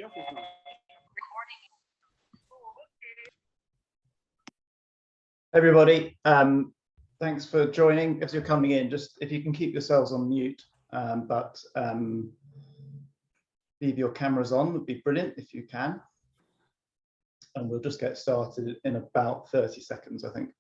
Geoff is not. Everybody, thanks for joining. As you're coming in, just if you can keep yourselves on mute, but leave your cameras on would be brilliant if you can. And we'll just get started in about 30 seconds, I think.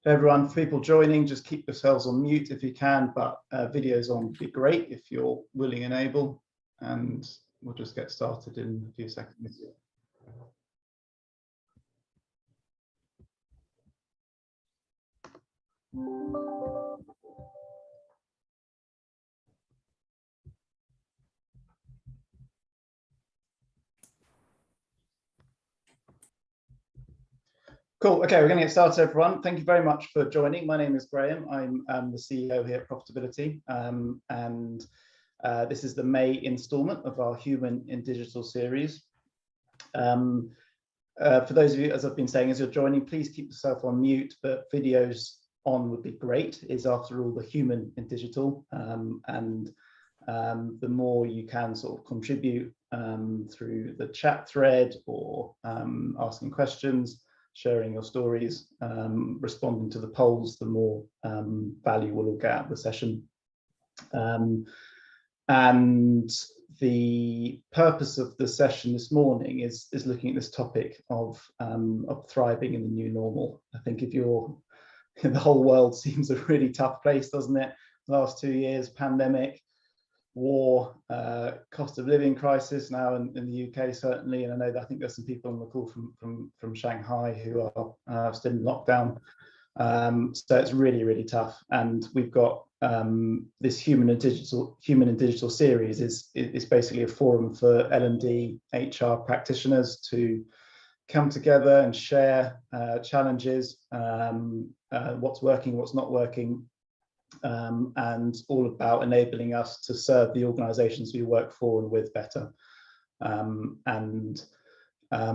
Everyone, for people joining, just keep yourselves on mute if you can, but videos on would be great if you're willing and able, and we'll just get started in a few seconds. Cool. Okay, we're going to get started, everyone. Thank you very much for joining. My name is Graham. I'm the CEO here at ProfitAbility, and this is the May instalment of our Human in Digital series. For those of you, as I've been saying, as you're joining, please keep yourself on mute, but videos on would be great. It's after all the Human in Digital, and the more you can sort of contribute through the chat thread or asking questions, sharing your stories, responding to the polls, the more value we'll get out of the session. And the purpose of the session this morning is looking at this topic of thriving in the new normal. I think if you're, the whole world seems a really tough place, doesn't it? The last 2 years, pandemic, war, cost of living crisis now in the UK certainly, and I know that I think there's some people on the call from Shanghai who are still in lockdown. So it's really tough, and we've got this Human in Digital series is basically a forum for L&D HR practitioners to come together and share challenges, what's working, what's not working, and all about enabling us to serve the organizations we work for and with better. And a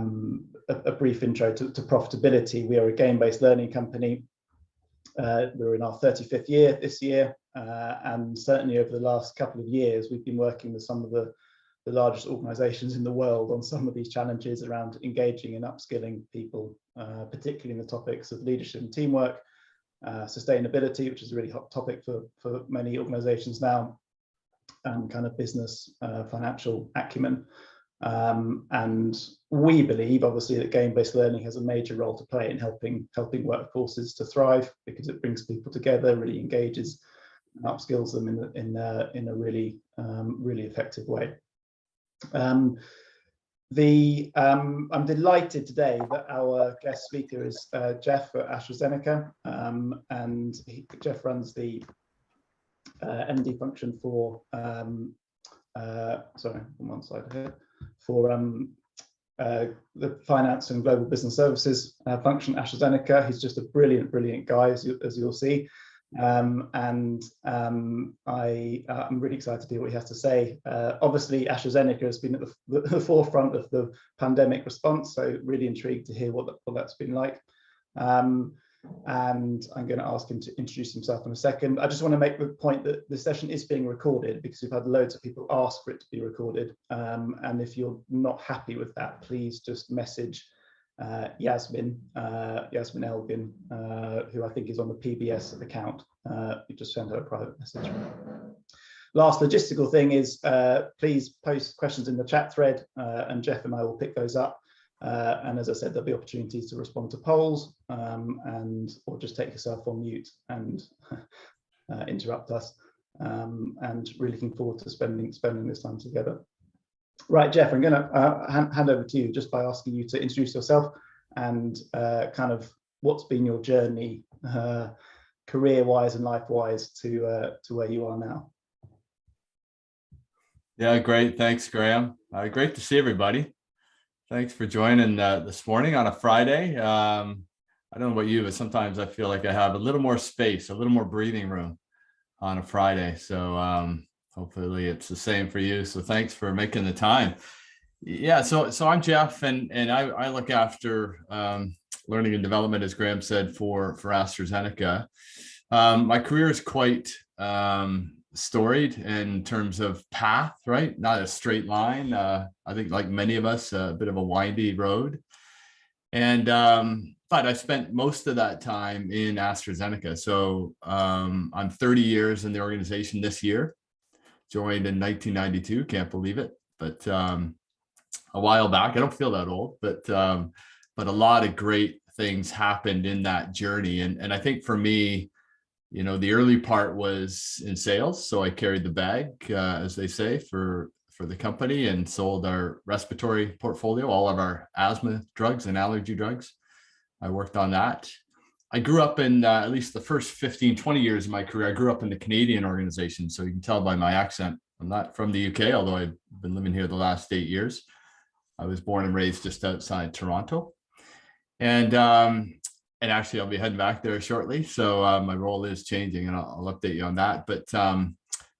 brief intro to ProfitAbility. We are a game-based learning company. We're in our 35th year this year, and certainly over the last couple of years, we've been working with some of the largest organizations in the world on some of these challenges around engaging and upskilling people, particularly in the topics of leadership and teamwork, sustainability, which is a really hot topic for many organizations now, and kind of business financial acumen. And we believe, obviously, that game-based learning has a major role to play in helping workforces to thrive, because it brings people together, really engages and upskills them in a really effective way. I'm delighted today that our guest speaker is Geoff at AstraZeneca, and Geoff runs the MD function for sorry, on one side here, for the finance and global business services function at AstraZeneca. He's just a brilliant guy, as you'll see. And I'm really excited to hear what he has to say. Obviously, AstraZeneca has been at the forefront of the pandemic response, so really intrigued to hear what that's been like. And I'm going to ask him to introduce himself in a second. I just want to make the point that the session is being recorded, because we've had loads of people ask for it to be recorded. And if you're not happy with that, please just message Yasmin Elgin, who I think is on the PBS account. You just send her a private message. Last logistical thing is, please post questions in the chat thread, and Geoff and I will pick those up. And as I said, there'll be opportunities to respond to polls, or just take yourself on mute and interrupt us. And really looking forward to spending this time together. Right, Geoff, I'm going to hand over to you just by asking you to introduce yourself and kind of what's been your journey, career-wise and life-wise, to where you are now. Yeah, great. Thanks, Graham. Great to see everybody. Thanks for joining this morning on a Friday. I don't know about you, but sometimes I feel like I have a little more space, a little more breathing room on a Friday. So hopefully it's the same for you. So thanks for making the time. Yeah, so I'm Geoff, and I look after learning and development, as Graham said, for AstraZeneca. My career is quite storied in terms of path, right? Not a straight line. I think, like many of us, a bit of a windy road. And but I spent most of that time in AstraZeneca. So I'm 30 years in the organization this year. Joined in 1992. Can't believe it, but a while back. I don't feel that old, but a lot of great things happened in that journey. And I think for me, you know, the early part was in sales. So I carried the bag, as they say, for the company, and sold our respiratory portfolio, all of our asthma drugs and allergy drugs. I worked on that. I grew up in at least the first 15, 20 years of my career. I grew up in the Canadian organization. So you can tell by my accent, I'm not from the UK, although I've been living here the last 8 years. I was born and raised just outside Toronto. And actually I'll be heading back there shortly. So my role is changing, and I'll update you on that. But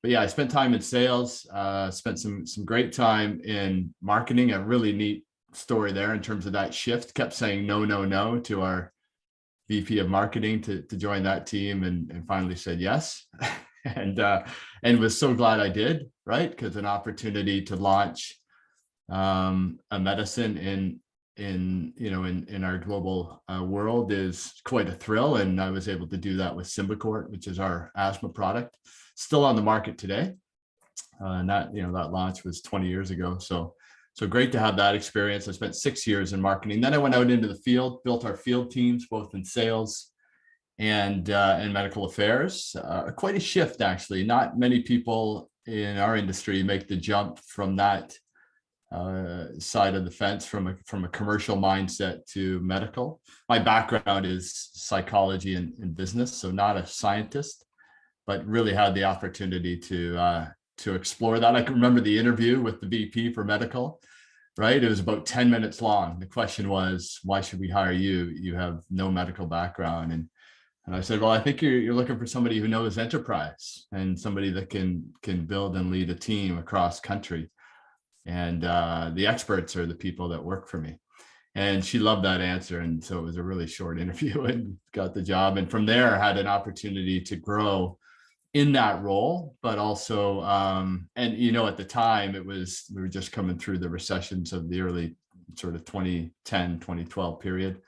yeah, I spent time in sales, spent some great time in marketing. A really neat story there in terms of that shift. Kept saying no, no, no to our VP of marketing to join that team, and finally said yes. and was so glad I did, right? Because an opportunity to launch a medicine in our global world is quite a thrill. And I was able to do that with Symbicort, which is our asthma product, still on the market today. And that launch was 20 years ago. So great to have that experience. I spent 6 years in marketing. Then I went out into the field, built our field teams, both in sales and medical affairs. Quite a shift, actually. Not many people in our industry make the jump from that side of the fence, from a commercial mindset to medical. My background is psychology and business, so not a scientist, but really had the opportunity to explore that. I can remember the interview with the VP for medical, right? It was about 10 minutes long. The question was, why should we hire you? You have no medical background. And I said, well, I think you're looking for somebody who knows enterprise and somebody that can build and lead a team across country. And the experts are the people that work for me. And she loved that answer. And so it was a really short interview, and got the job. And from there, I had an opportunity to grow in that role, but also, and at the time we were just coming through the recessions of the early sort of 2010, 2012 period.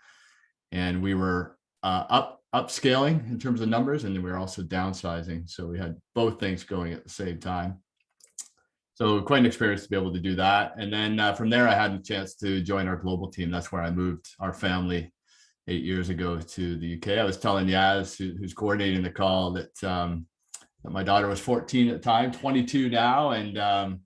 And we were upscaling in terms of numbers, and then we were also downsizing. So we had both things going at the same time. So quite an experience to be able to do that. And then from there, I had a chance to join our global team. That's where I moved our family 8 years ago to the UK. I was telling Yaz, who's coordinating the call, that my daughter was 14 at the time, 22 now, and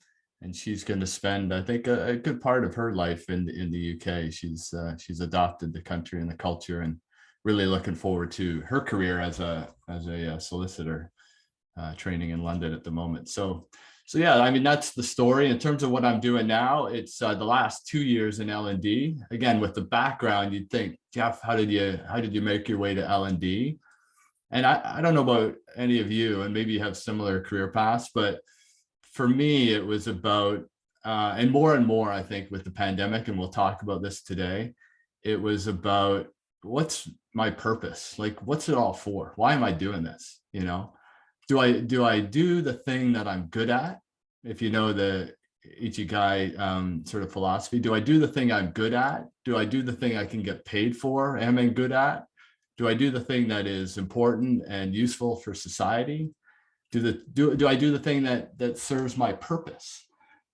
she's going to spend, I think, a good part of her life in the UK. She's adopted the country and the culture, and really looking forward to her career as a solicitor, training in London at the moment. So yeah, I mean, that's the story. In terms of what I'm doing now, it's the last 2 years in L&D. Again, with the background, you'd think, Geoff, how did you make your way to L&D? And I don't know about any of you, and maybe you have similar career paths, but for me, it was about, and more, I think, with the pandemic, and we'll talk about this today, it was about, what's my purpose? Like, what's it all for? Why am I doing this? Do I do the thing that I'm good at? If you know the Ichigai sort of philosophy, do I do the thing I'm good at? Do I do the thing I can get paid for? Am I good at? Do I do the thing that is important and useful for society? Do I do the thing that serves my purpose?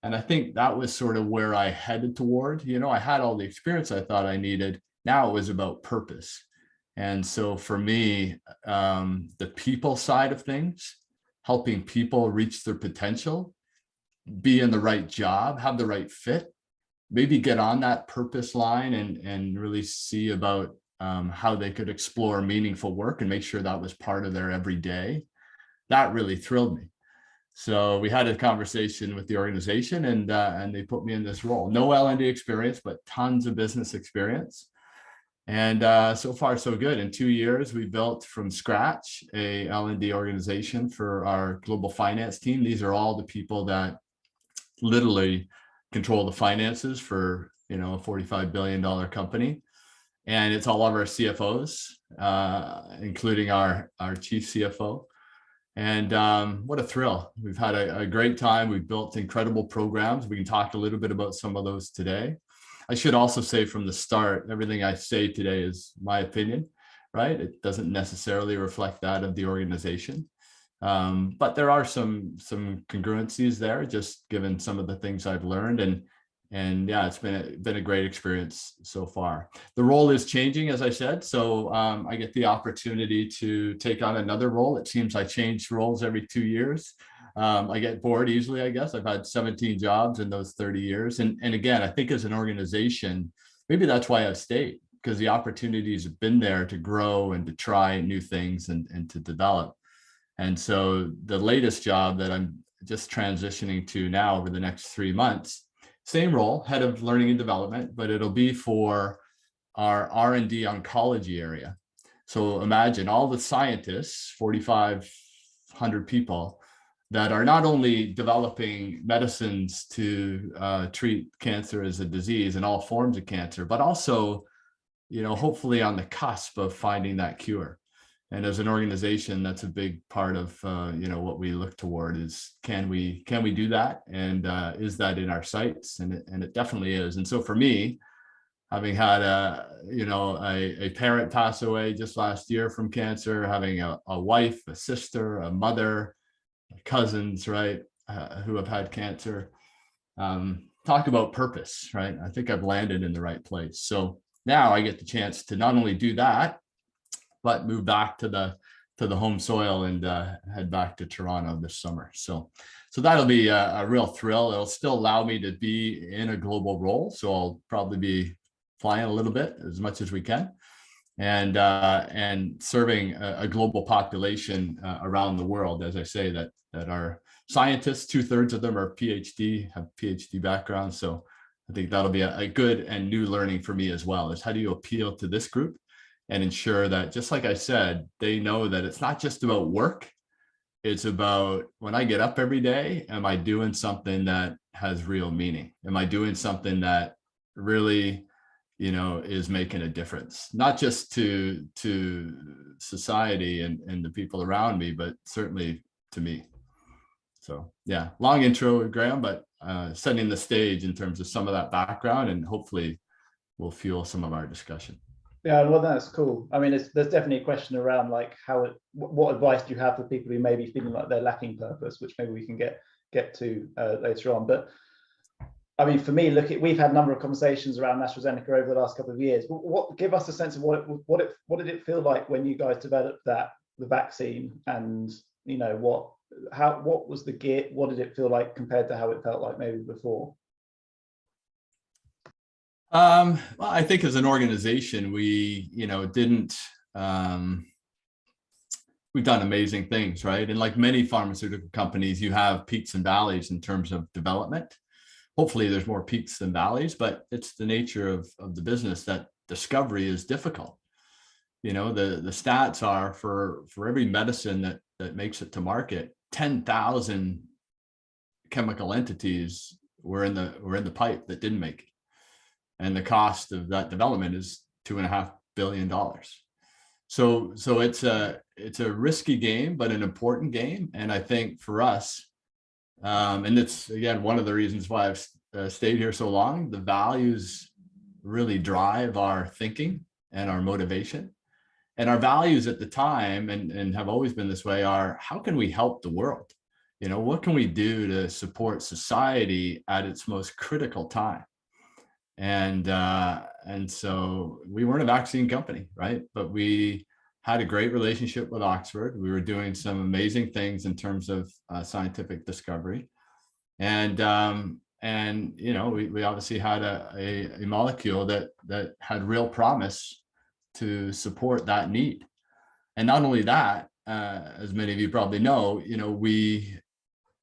And I think that was sort of where I headed toward. I had all the experience I thought I needed. Now it was about purpose. And so for me, the people side of things, helping people reach their potential, be in the right job, have the right fit, maybe get on that purpose line and really see about how they could explore meaningful work and make sure that was part of their everyday. That really thrilled me. So we had a conversation with the organization, and they put me in this role. No L&D experience, but tons of business experience. And so far, so good. In 2 years, we built from scratch a L&D organization for our global finance team. These are all the people that literally control the finances for a $45 billion company. and it's all of our CFOs, including our chief CFO. And what a thrill. We've had a great time. We've built incredible programs. We can talk a little bit about some of those today. I should also say from the start, everything I say today is my opinion, right? It doesn't necessarily reflect that of the organization. But there are some congruencies there, just given some of the things I've learned. And yeah, it's been a great experience so far. The role is changing, as I said, so I get the opportunity to take on another role. It seems I change roles every 2 years. I get bored easily, I guess. I've had 17 jobs in those 30 years. And again, I think as an organization, maybe that's why I've stayed, because the opportunities have been there to grow and to try new things and to develop. And so the latest job that I'm just transitioning to now over the next 3 months, same role, head of learning and development, but it'll be for our R&D oncology area. So imagine all the scientists, 4,500 people, that are not only developing medicines to treat cancer as a disease and all forms of cancer, but also, hopefully on the cusp of finding that cure. And as an organization, that's a big part of what we look toward is can we do that, and is that in our sights? And it definitely is. And so for me, having had a parent pass away just last year from cancer, having a wife, a sister, a mother, cousins, right, who have had cancer, talk about purpose, right? I think I've landed in the right place. So now I get the chance to not only do that, but move back to the home soil and head back to Toronto this summer. So that'll be a real thrill. It'll still allow me to be in a global role. So I'll probably be flying a little bit, as much as we can, and serving a global population around the world. As I say, that are scientists, 2/3 of them are have PhD backgrounds. So I think that'll be a good and new learning for me as well, is how do you appeal to this group and ensure that, just like I said, they know that it's not just about work. It's about, when I get up every day, am I doing something that has real meaning? Am I doing something that really, is making a difference, not just to society and the people around me, but certainly to me. So yeah, long intro, Graham, but setting the stage in terms of some of that background, and hopefully will fuel some of our discussion. Yeah, well, that's cool. I mean, there's definitely a question around like what advice do you have for people who may be feeling like they're lacking purpose, which maybe we can get to later on. But I mean, for me, we've had a number of conversations around AstraZeneca over the last couple of years. Give us a sense of what did it feel like when you guys developed the vaccine, and what was the gear? What did it feel like compared to how it felt like maybe before? Well, I think as an organization, we, didn't, we've done amazing things, right? And like many pharmaceutical companies, you have peaks and valleys in terms of development. Hopefully there's more peaks than valleys, but it's the nature of the business that discovery is difficult. The stats are for every medicine that makes it to market, 10,000 chemical entities were in the pipe that didn't make it. And the cost of that development is $2.5 billion. So it's a risky game, but an important game. And I think for us, and it's again one of the reasons why I've stayed here so long, the values really drive our thinking and our motivation. And our values at the time, and have always been this way, are how can we help the world? What can we do to support society at its most critical time? And so we weren't a vaccine company, right? But we had a great relationship with Oxford. We were doing some amazing things in terms of scientific discovery, and we obviously had a molecule that had real promise to support that need. And not only that, as many of you probably know, we,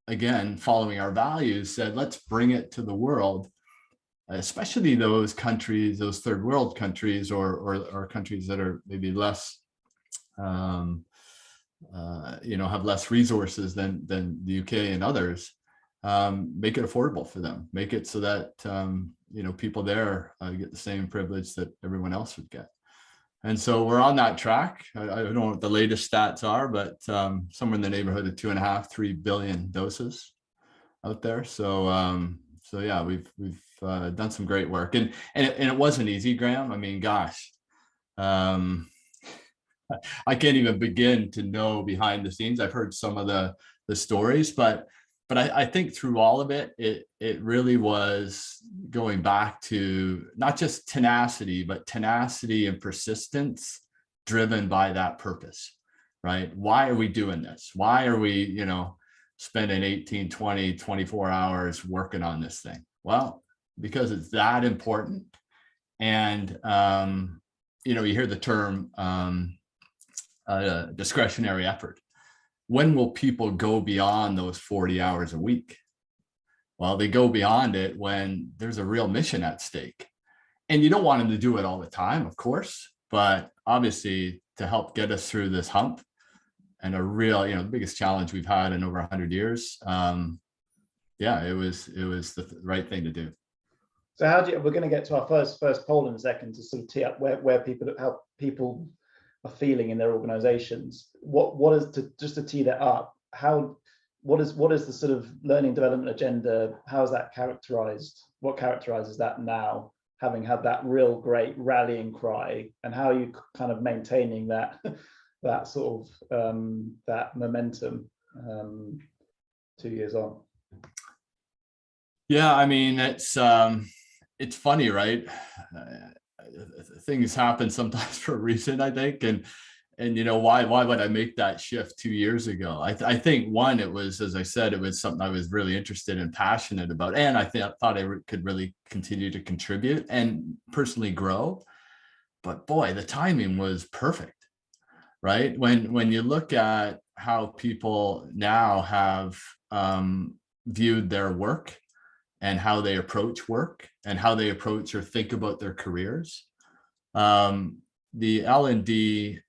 again, following our values, said let's bring it to the world, especially those countries, those third world countries, or countries that are maybe less, have less resources than the UK and others. make it affordable for them, make it so that, people there get the same privilege that everyone else would get. And so we're on that track. I don't know what the latest stats are, but somewhere in the neighborhood of 2.5-3 billion doses out there. So yeah, we've done some great work, and it wasn't easy, Graham. I mean, gosh, I can't even begin to know behind the scenes. I've heard some of the stories, but I think through all of it, it really was going back to not just tenacity, but tenacity and persistence driven by that purpose, right? Why are we doing this? Why are we, spending 18, 20, 24 hours working on this thing? Well, because it's that important. And, you hear the term discretionary effort. When will people go beyond those 40 hours a week? Well, they go beyond it when there's a real mission at stake. And you don't want them to do it all the time, of course, but obviously to help get us through this hump and a real, the biggest challenge we've had in over 100 years. It was the right thing to do. So we're going to get to our first poll in a second to sort of tee up how people are feeling in their organizations. What is to tee that up? What is the sort of learning development agenda? How is that characterized? What characterizes that now, having had that real great rallying cry, and how are you kind of maintaining that sort of that momentum 2 years on? Yeah, I mean, it's funny, right? Things happen sometimes for a reason, I think. And why would I make that shift 2 years ago? I think one, it was, as I said, it was something I was really interested and passionate about. And I thought I could really continue to contribute and personally grow. But boy, the timing was perfect, right? When you look at how people now have viewed their work and how they approach work and how they approach or think about their careers, the L&D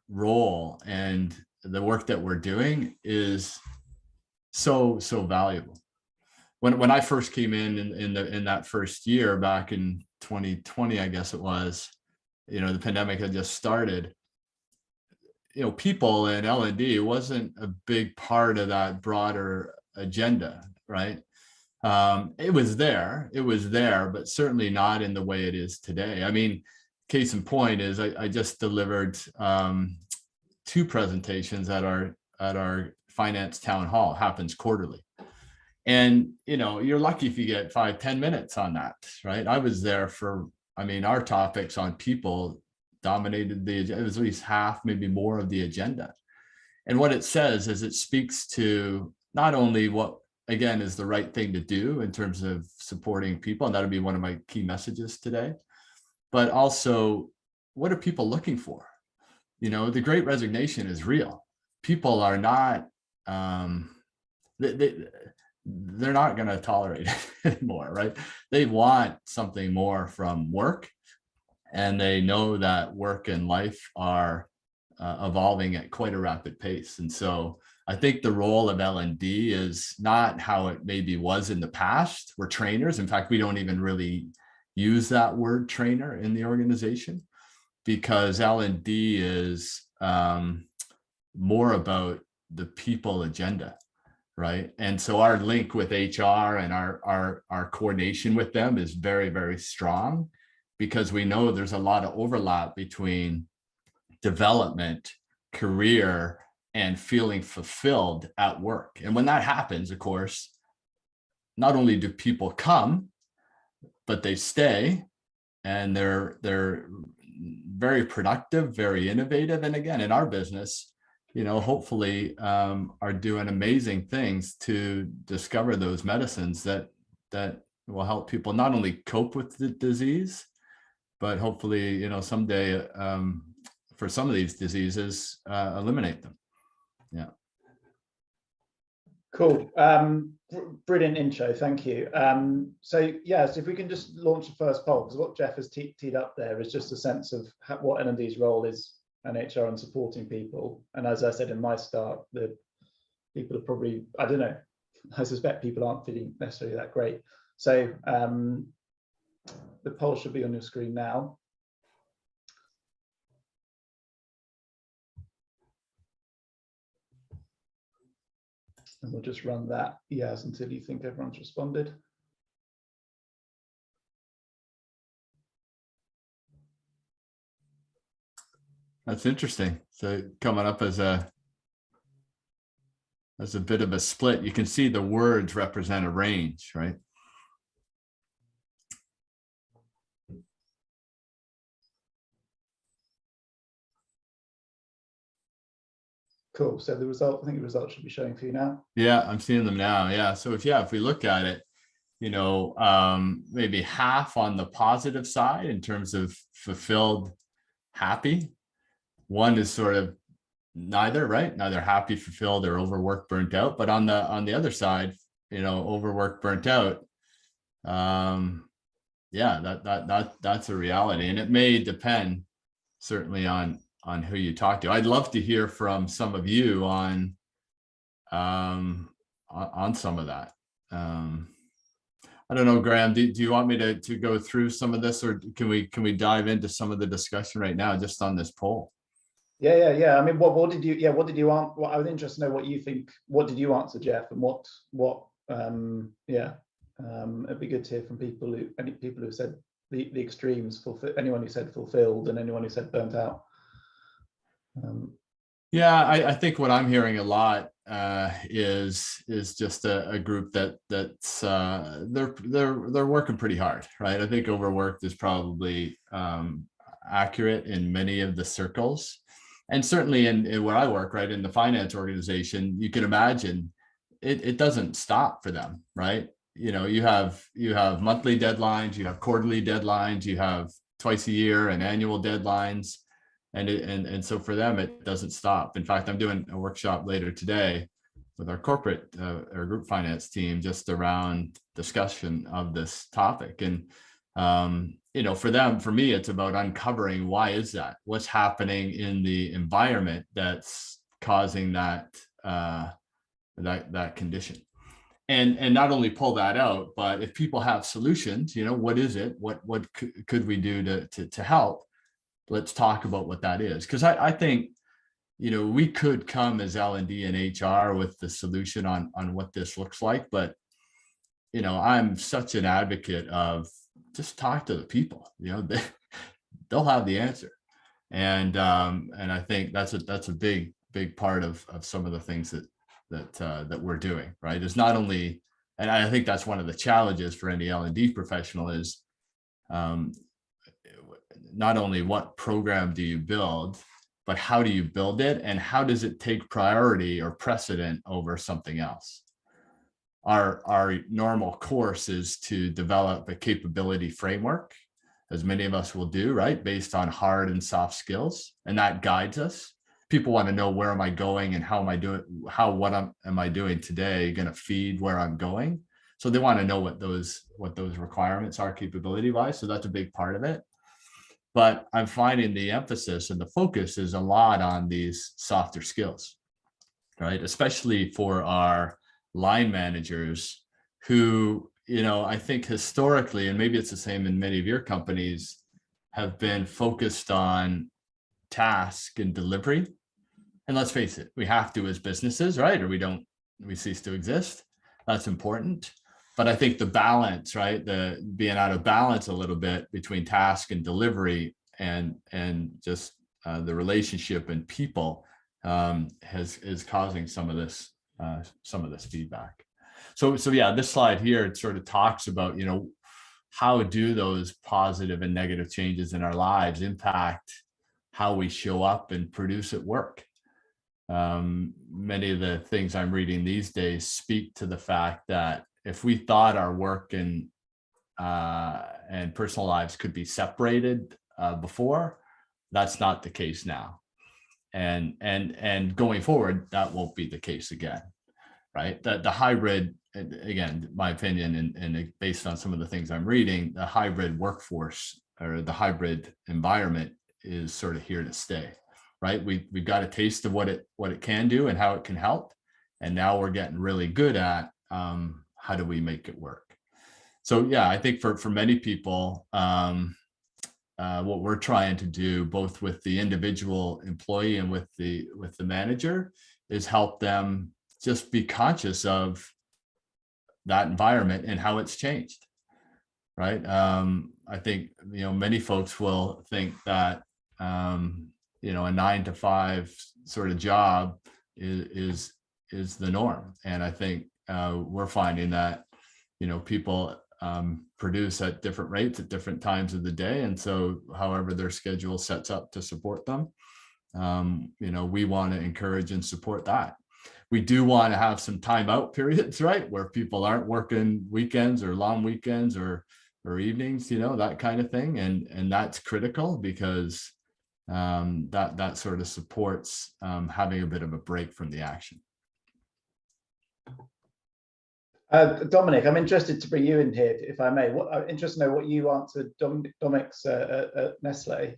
role and the work that we're doing is so valuable. When I first came in that first year back in 2020, I guess it was, the pandemic had just started. People in L&D wasn't a big part of that broader agenda, right? It was there, but certainly not in the way it is today. I mean, case in point is I just delivered 2 presentations at our finance town hall. Happens quarterly, and you're lucky if you get 5-10 minutes on that, right? I was there for, our topics on people dominated it was at least half, maybe more of the agenda. And what it says is it speaks to not only what, again, is the right thing to do in terms of supporting people, and that'll be one of my key messages today, but also what are people looking for? The Great Resignation is real. People are not, they're not going to tolerate it anymore, right? They want something more from work, and they know that work and life are evolving at quite a rapid pace. And so I think the role of L&D is not how it maybe was in the past. We're trainers. In fact, we don't even really use that word trainer in the organization, because L&D is more about the people agenda, right? And so our link with HR and our coordination with them is very, very strong, because we know there's a lot of overlap between development, career, and feeling fulfilled at work. And when that happens, of course, not only do people come, but they stay, and they're very productive, very innovative. And again, in our business, hopefully are doing amazing things to discover those medicines that will help people not only cope with the disease, but hopefully, someday for some of these diseases, eliminate them. Yeah. Cool. Brilliant intro. Thank you. So if we can just launch the first poll, because what Geoff has teed up there is just a sense of what L&D's role is and HR and supporting people. And as I said in my start, the people are probably, I don't know, I suspect people aren't feeling necessarily that great. So the poll should be on your screen now. And we'll just run that yes until you think everyone's responded. That's interesting. So coming up as a bit of a split. You can see the words represent a range, right? Cool. So the result, I think the results should be showing for you now. Yeah, I'm seeing them now. Yeah. So if we look at it, you know, maybe half on the positive side in terms of fulfilled, happy. One is sort of neither, right? Neither happy, fulfilled, or overworked, burnt out. But on the other side, you know, overworked, burnt out. Yeah, that's a reality, and it may depend certainly on who you talk to. I'd love to hear from some of you on some of that. I don't know, Graham, do you want me to go through some of this, or can we dive into some of the discussion right now just on this poll? Yeah. I mean, what did you answer? Well, I was interested to know what you think. What did you answer, Geoff? And it'd be good to hear from people who said the extremes, anyone who said fulfilled and anyone who said burnt out. Yeah, I think what I'm hearing a lot is just a group that's they're working pretty hard, right? I think overworked is probably accurate in many of the circles, and certainly in where I work, right, in the finance organization, you can imagine it doesn't stop for them, right? You know, you have monthly deadlines, you have quarterly deadlines, you have twice a year and annual deadlines. And so for them, it doesn't stop. In fact, I'm doing a workshop later today with our corporate or group finance team just around discussion of this topic. And, you know, for me, it's about uncovering why is that? What's happening in the environment that's causing that condition? And not only pull that out, but if people have solutions, you know, what is it? What could we do to help? Let's talk about what that is, because I think, you know, we could come as L&D and HR with the solution on what this looks like, but, you know, I'm such an advocate of just talk to the people. You know, they'll have the answer, and I think that's a big part of some of the things that we're doing, right? Is not only, and I think that's one of the challenges for any L&D professional is. Not only what program do you build, but how do you build it, and how does it take priority or precedent over something else? Our normal course is to develop a capability framework, as many of us will do, right, based on hard and soft skills, and that guides us. People want to know, where am I going, and how am I doing? What am I doing today going to feed where I'm going? So they want to know what those requirements are capability wise. So that's a big part of it. But I'm finding the emphasis and the focus is a lot on these softer skills, right? Especially for our line managers who, you know, I think historically, and maybe it's the same in many of your companies, have been focused on task and delivery. And let's face it, we have to as businesses, right? Or we cease to exist. That's important. But I think the balance, right, the being out of balance a little bit between task and delivery and just the relationship and people is causing some of this feedback. So yeah, this slide here, it sort of talks about, you know, how do those positive and negative changes in our lives impact how we show up and produce at work. Many of the things I'm reading these days speak to the fact that if we thought our work and personal lives could be separated before, that's not the case now, and going forward, that won't be the case again, right? The hybrid, again, my opinion, and based on some of the things I'm reading, the hybrid workforce or the hybrid environment is sort of here to stay, right? We've got a taste of what it can do and how it can help, and now we're getting really good at how do we make it work? So yeah, I think for many people, what we're trying to do, both with the individual employee and with the manager, is help them just be conscious of that environment and how it's changed, right? I think, many folks will think that, a 9-to-5 sort of job is the norm. And I think we're finding that, people produce at different rates at different times of the day. And so however their schedule sets up to support them, we want to encourage and support that. We do want to have some timeout periods, right, where people aren't working weekends or long weekends or evenings, that kind of thing. And that's critical because that sort of supports having a bit of a break from the action. Dominic, I'm interested to bring you in here, if I may. I'm interested to know what you answered Dominic's at Nestle,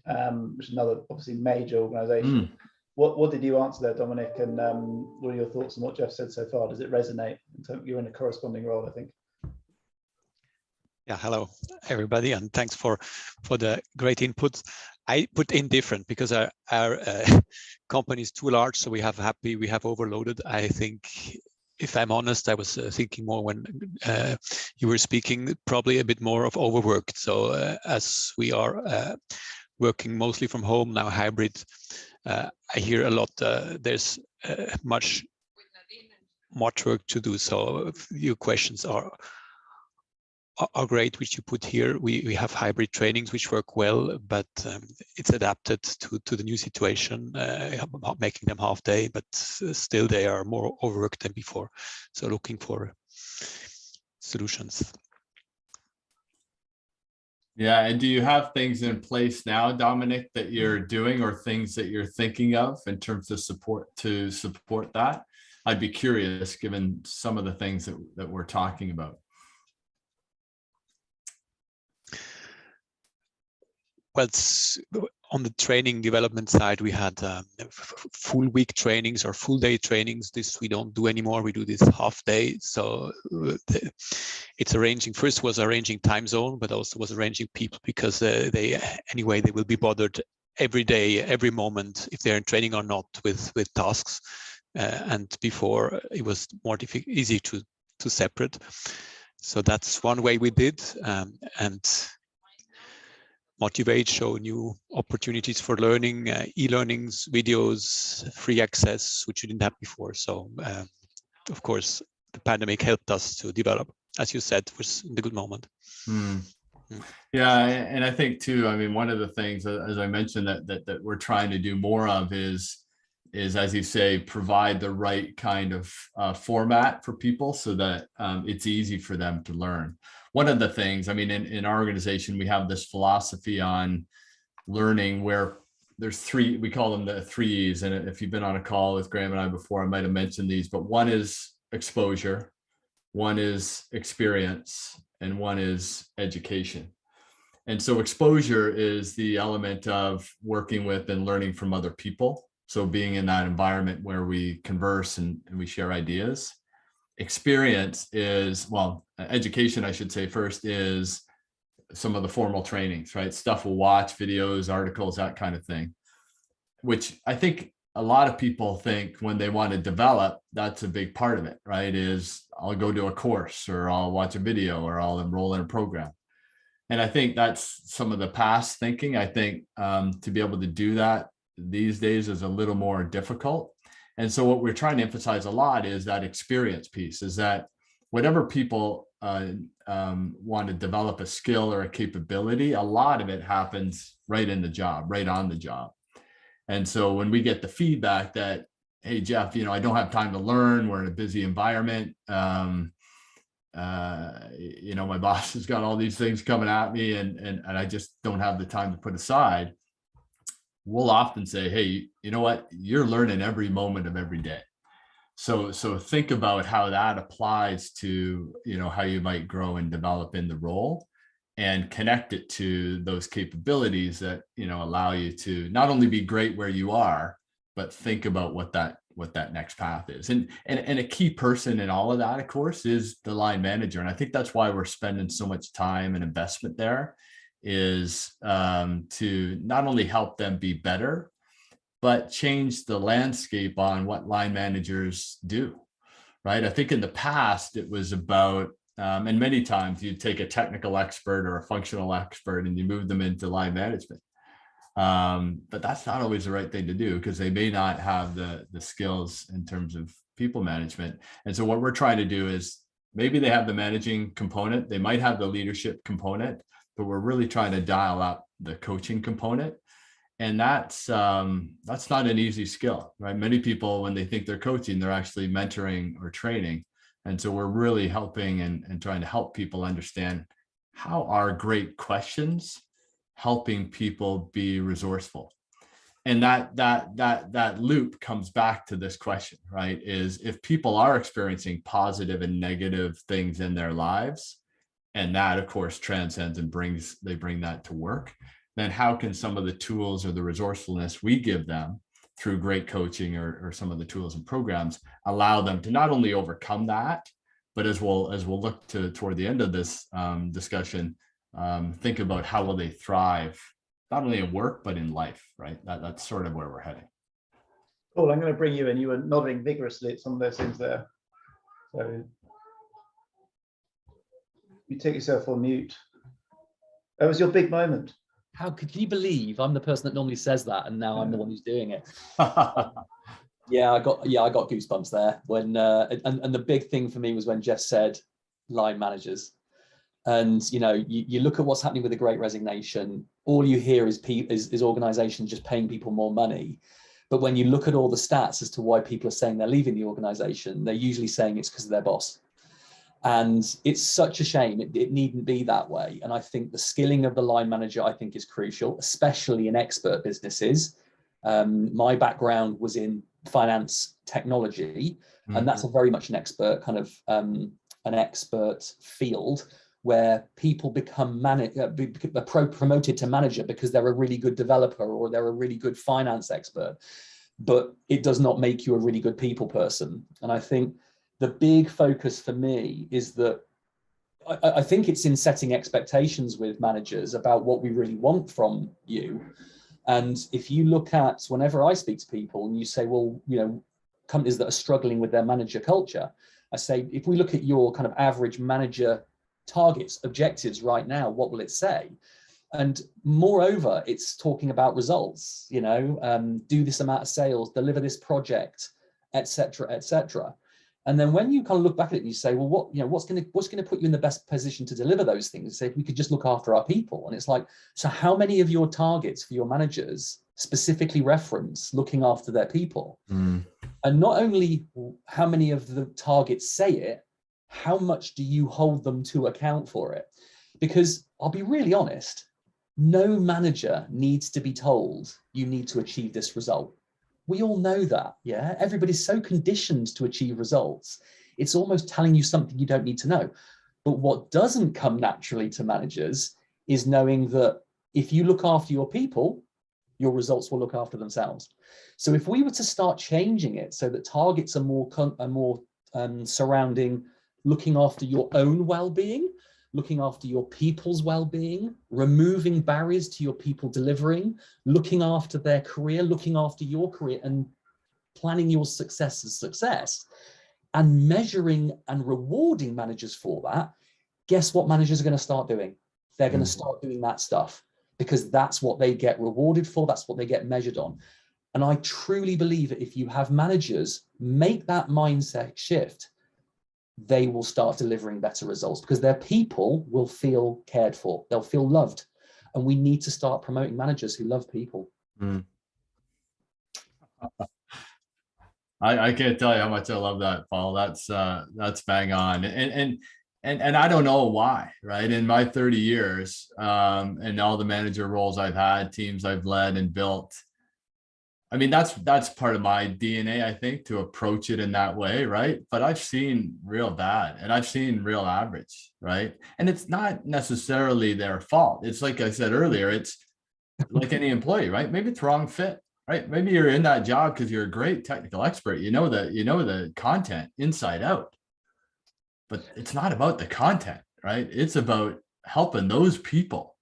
which is another obviously major organisation. What did you answer there, Dominic? And what are your thoughts on what Geoff said so far? Does it resonate? You're in a corresponding role, I think. Yeah, hello everybody, and thanks for the great inputs. I put in different because our company is too large, so we have overloaded. I think, if I'm honest, I was thinking more when you were speaking, probably a bit more of overworked. So as we are working mostly from home now, hybrid, I hear a lot. There's much work to do. So your questions are great, which you put here. We have hybrid trainings which work well, but it's adapted to the new situation, making them half day, but still they are more overworked than before. So looking for solutions. Yeah, and do you have things in place now, Dominic, that you're doing or things that you're thinking of in terms of support that? I'd be curious, given some of the things that we're talking about. Well, on the training development side, we had full week trainings or full day trainings. This we don't do anymore. We do this half day. So it's arranging. First was arranging time zone, but also was arranging people, because they will be bothered every day, every moment, if they're in training or not, with tasks. And before it was more easy to separate. So that's one way we did, and motivate, show new opportunities for learning, e-learnings, videos, free access, which we didn't have before. So of course, the pandemic helped us to develop, as you said, was in the good moment. Yeah, and I think too, I mean, one of the things, as I mentioned, that we're trying to do more of is, as you say, provide the right kind of format for people so that it's easy for them to learn. One of the things, I mean, in our organization, we have this philosophy on learning where there's three, we call them the 3 E's. And if you've been on a call with Graham and I before, I might have mentioned these, but one is exposure, one is experience, and one is education. And so exposure is the element of working with and learning from other people. So being in that environment where we converse and we share ideas. Experience is, well, education, I should say first, is some of the formal trainings, right? Stuff we'll watch, videos, articles, that kind of thing, which I think a lot of people think when they want to develop, that's a big part of it, right? Is I'll go to a course, or I'll watch a video, or I'll enroll in a program. And I think that's some of the past thinking. I think to be able to do that these days is a little more difficult. And so what we're trying to emphasize a lot is that experience piece, is that whatever people want to develop a skill or a capability, a lot of it happens right in the job, right on the job. And so when we get the feedback that, hey, Geoff, I don't have time to learn, we're in a busy environment, my boss has got all these things coming at me and I just don't have the time to put aside, we'll often say, hey, you know what, you're learning every moment of every day. So think about how that applies to, how you might grow and develop in the role, and connect it to those capabilities that, allow you to not only be great where you are, but think about what what that next path is. And a key person in all of that, of course, is the line manager. And I think that's why we're spending so much time and investment there, is to not only help them be better, but change the landscape on what line managers do, right? I think in the past it was about, and many times you'd take a technical expert or a functional expert and you move them into line management. But that's not always the right thing to do, because they may not have the skills in terms of people management. And so what we're trying to do is, maybe they have the managing component, they might have the leadership component, but we're really trying to dial up the coaching component. And that's not an easy skill, right? Many people, when they think they're coaching, they're actually mentoring or training. And so we're really helping and trying to help people understand, how are great questions helping people be resourceful? And that loop comes back to this question, right? Is, if people are experiencing positive and negative things in their lives, and that of course transcends and they bring that to work, then how can some of the tools or the resourcefulness we give them through great coaching or some of the tools and programs allow them to not only overcome that, but as we'll look toward the end of this discussion, think about how will they thrive, not only in work, but in life, right? That's sort of where we're heading. Paul, I'm going to bring you in. You were nodding vigorously at some of those things there. So you take yourself on mute. That was your big moment. How could you believe I'm the person that normally says that, and now I'm the one who's doing it? Yeah, I got goosebumps there when and the big thing for me was when Geoff said line managers. And you look at what's happening with the Great Resignation, all you hear is organizations just paying people more money. But when you look at all the stats as to why people are saying they're leaving the organization, they're usually saying it's because of their boss. And it's such a shame. It needn't be that way. And I think the skilling of the line manager, I think, is crucial, especially in expert businesses. My background was in finance technology, and that's a very much an expert kind of an expert field, where people become promoted to manager because they're a really good developer or they're a really good finance expert. But it does not make you a really good people person. And I think the big focus for me is that I think it's in setting expectations with managers about what we really want from you. And if you look at, whenever I speak to people and you say, well, companies that are struggling with their manager culture, I say, if we look at your kind of average manager targets, objectives right now, what will it say? And moreover, it's talking about results, do this amount of sales, deliver this project, etc., etc. And then when you kind of look back at it and you say, well, what's going to put you in the best position to deliver those things? Say, if we could just look after our people. And it's like, so how many of your targets for your managers specifically reference looking after their people? And not only how many of the targets say it, how much do you hold them to account for it? Because I'll be really honest, no manager needs to be told you need to achieve this result. We all know that, yeah? Everybody's so conditioned to achieve results. It's almost telling you something you don't need to know. But what doesn't come naturally to managers is knowing that if you look after your people, your results will look after themselves. So if we were to start changing it so that targets are more surrounding looking after your own well-being, looking after your people's well-being, removing barriers to your people delivering, looking after their career, looking after your career, and planning your success as success, and measuring and rewarding managers for that, guess what managers are going to start doing? They're going to start doing that stuff, because that's what they get rewarded for, that's what they get measured on. And I truly believe that if you have managers make that mindset shift, they will start delivering better results, because their people will feel cared for, they'll feel loved. And we need to start promoting managers who love people. I can't tell you how much I love that, Paul. That's bang on. And I don't know why, right? In my 30 years and all the manager roles I've had, teams I've led and built, I mean, that's part of my DNA, I think, to approach it in that way, right? But I've seen real bad and I've seen real average, right? And it's not necessarily their fault. It's like I said earlier, it's like any employee, right? Maybe it's wrong fit, right? Maybe you're in that job because you're a great technical expert. You know the content inside out, but it's not about the content, right? It's about helping those people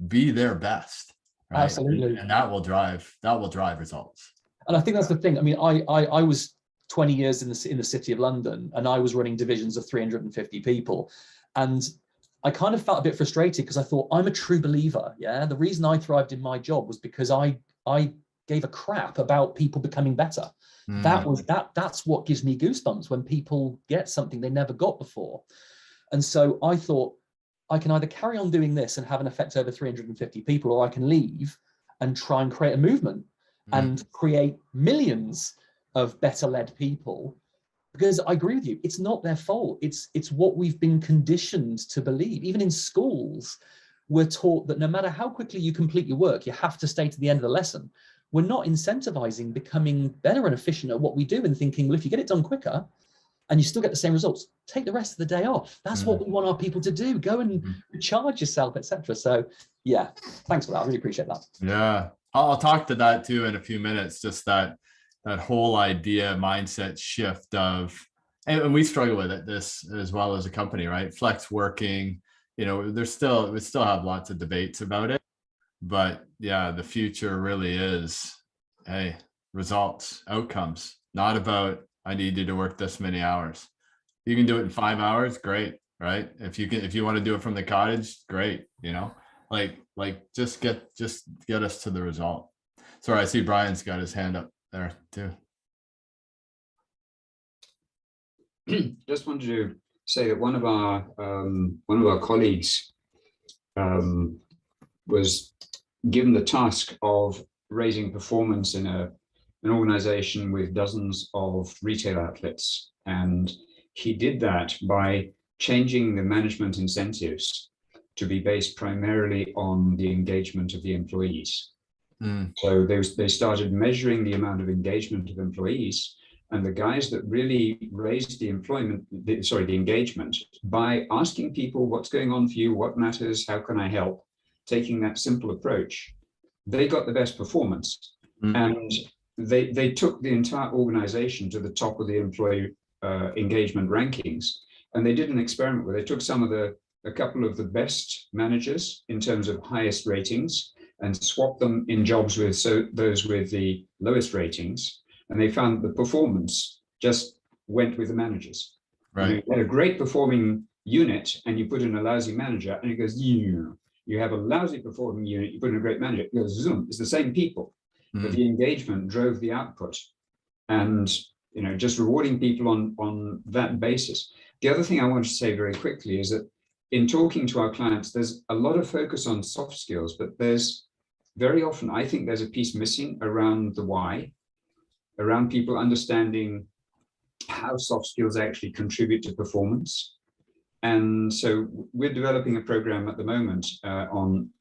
be their best, right? Absolutely. And that will drive results. And I think that's the thing. I mean, I was 20 years in the city of London, and I was running divisions of 350 people. And I kind of felt a bit frustrated because I thought, I'm a true believer. Yeah. The reason I thrived in my job was because I gave a crap about people becoming better. That's what gives me goosebumps, when people get something they never got before. And so I thought, I can either carry on doing this and have an effect over 350 people, or I can leave and try and create a movement and create millions of better led people. Because I agree with you, it's not their fault. It's what we've been conditioned to believe. Even in schools, we're taught that no matter how quickly you complete your work, you have to stay to the end of the lesson. We're not incentivizing becoming better and efficient at what we do, and thinking, well, if you get it done quicker and you still get the same results, take the rest of the day off. That's what we want our people to do. Go and recharge yourself, etc. So yeah, thanks for that. I really appreciate that. Yeah, I'll talk to that too in a few minutes. Just that whole idea, mindset shift of, and we struggle with it this as well as a company, right? Flex working, we still have lots of debates about it, but yeah, the future really is, hey, results, outcomes, not about, I need you to work this many hours. You can do it in 5 hours, great, right? If you want to do it from the cottage, great, just get us to the result. Sorry, I see Brian's got his hand up there too. Just wanted to say that one of our colleagues was given the task of raising performance in an organization with dozens of retail outlets, and he did that by changing the management incentives to be based primarily on the engagement of the employees. So they started measuring the amount of engagement of employees, and the guys that really raised the engagement by asking people, what's going on for you, what matters, how can I help, taking that simple approach, they got the best performance. And they took the entire organization to the top of the employee engagement rankings. And they did an experiment where they took a couple of the best managers in terms of highest ratings and swapped them in jobs with those with the lowest ratings. And they found the performance just went with the managers. Right. You had a great performing unit and you put in a lousy manager, and it goes, you have a lousy performing unit, you put in a great manager, it goes zoom. It's the same people, but the engagement drove the output. And just rewarding people on that basis. The other thing I want to say very quickly is that in talking to our clients, there's a lot of focus on soft skills, but there's very often, I think there's a piece missing around the why, around people understanding how soft skills actually contribute to performance. And so we're developing a program at the moment on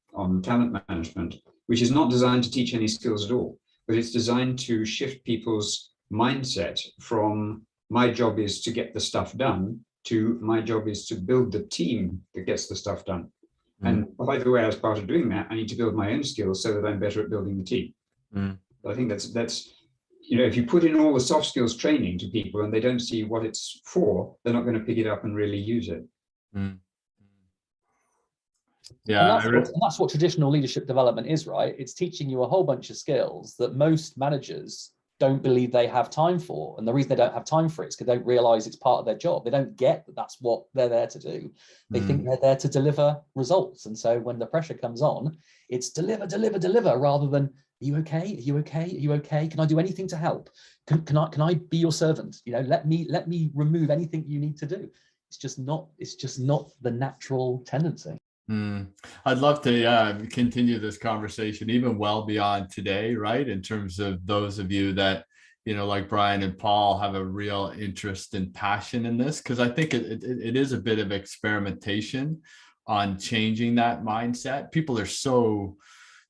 talent management, which is not designed to teach any skills at all, but it's designed to shift people's mindset from my job is to get the stuff done to my job is to build the team that gets the stuff done. And by the way, as part of doing that, I need to build my own skills so that I'm better at building the team. I think that's if you put in all the soft skills training to people and they don't see what it's for, they're not going to pick it up and really use it. Yeah, and that's what traditional leadership development is, right? It's teaching you a whole bunch of skills that most managers don't believe they have time for. And the reason they don't have time for it is because they don't realize it's part of their job. They don't get that that's what they're there to do. They think they're there to deliver results. And so when the pressure comes on, it's deliver, deliver, deliver, rather than, are you okay? Are you okay? Are you okay? Can I do anything to help? Can I be your servant? Let me remove anything you need to do. It's just not the natural tendency. I'd love to continue this conversation even well beyond today, right? In terms of those of you that, like Brian and Paul, have a real interest and passion in this, because I think it is a bit of experimentation on changing that mindset. People are so,